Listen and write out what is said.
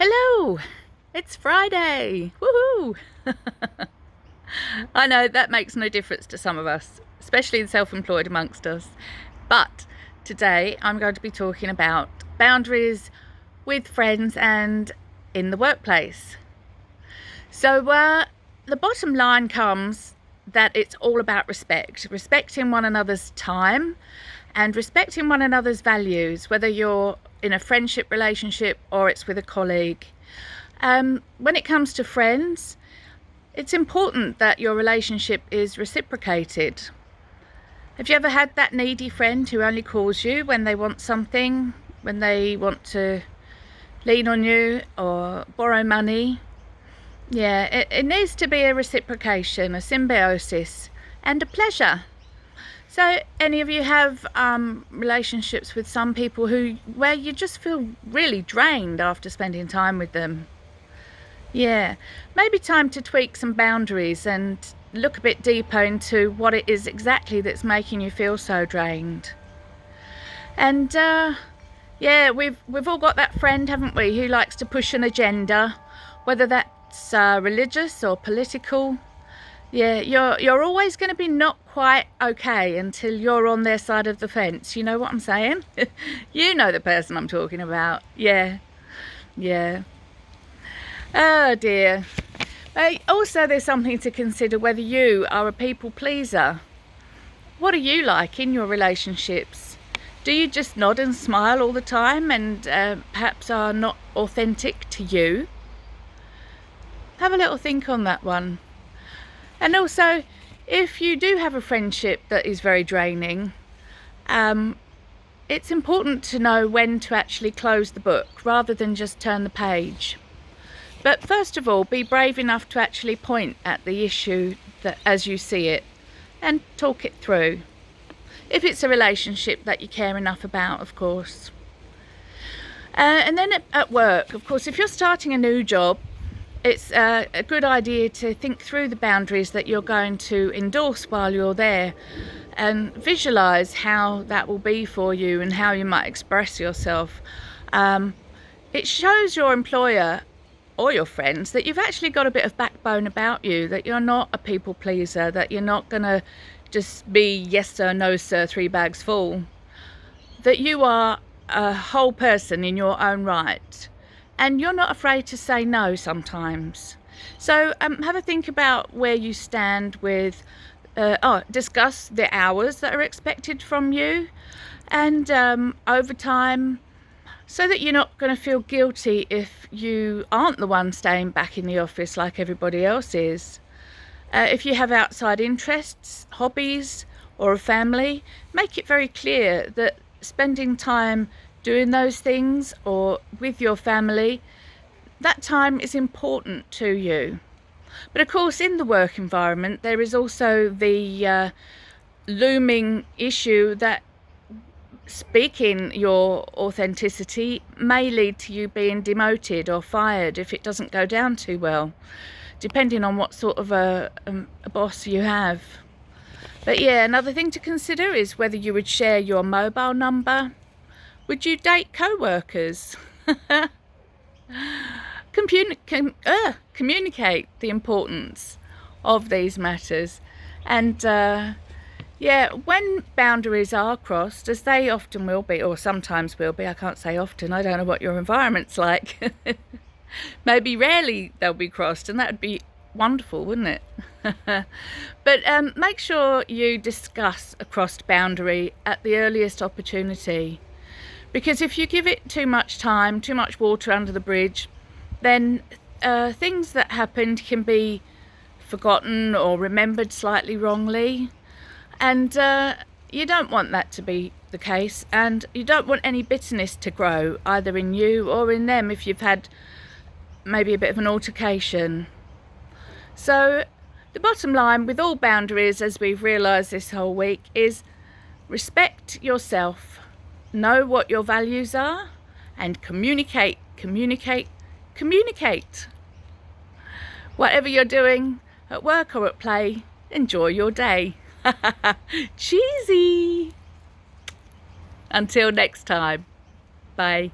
Hello, it's Friday. Woohoo! I know that makes no difference to some of us, especially the self-employed amongst us. But today I'm going to be talking about boundaries with friends and in the workplace. So the bottom line comes that it's all about respect, respecting one another's time and respecting one another's values, whether you're in a friendship relationship or it's with a colleague. When it comes to friends, it's important that your relationship is reciprocated. Have you ever had that needy friend who only calls you when they want something, when they want to lean on you or borrow money? Yeah, it needs to be a reciprocation, a symbiosis, and a pleasure. So any of you have relationships with some people where you just feel really drained after spending time with them? Yeah, maybe time to tweak some boundaries and look a bit deeper into what it is exactly that's making you feel so drained. And yeah, we've all got that friend, haven't we, who likes to push an agenda, whether that's religious or political. Yeah, you're always going to be not quite okay until you're on their side of the fence. You know what I'm saying? You know the person I'm talking about. Yeah. Oh dear. Also, there's something to consider whether you are a people pleaser. What are you like in your relationships? Do you just nod and smile all the time and perhaps are not authentic to you? Have a little think on that one. And also, if you do have a friendship that is very draining, it's important to know when to actually close the book rather than just turn the page. But first of all, be brave enough to actually point at the issue that as you see it and talk it through. If it's a relationship that you care enough about, of course. And then at work, of course, if you're starting a new job, it's a good idea to think through the boundaries that you're going to endorse while you're there and visualize how that will be for you and how you might express yourself. It shows your employer or your friends that you've actually got a bit of backbone about you, that you're not a people pleaser, that you're not going to just be yes sir, no sir, 3 bags full, that you are a whole person in your own right. And you're not afraid to say no sometimes. So have a think about where you stand with, discuss the hours that are expected from you and overtime, so that you're not going to feel guilty if you aren't the one staying back in the office like everybody else is. If you have outside interests, hobbies, or a family, make it very clear that spending time doing those things or with your family, that time is important to you. But of course, in the work environment, there is also the looming issue that speaking your authenticity may lead to you being demoted or fired if it doesn't go down too well, depending on what sort of a boss you have. But yeah, another thing to consider is whether you would share your mobile number. Would you date co-workers? Communicate the importance of these matters. And yeah, when boundaries are crossed, as they often will be, or sometimes will be, I can't say often, I don't know what your environment's like. Maybe rarely they'll be crossed, and that would be wonderful, wouldn't it? But make sure you discuss a crossed boundary at the earliest opportunity. Because if you give it too much time, too much water under the bridge, then things that happened can be forgotten or remembered slightly wrongly. And you don't want that to be the case. And you don't want any bitterness to grow, either in you or in them, if you've had maybe a bit of an altercation. So the bottom line with all boundaries, as we've realised this whole week, is respect yourself. Know what your values are and communicate. Whatever you're doing, at work or at play, enjoy your day. Cheesy! Until next time. Bye.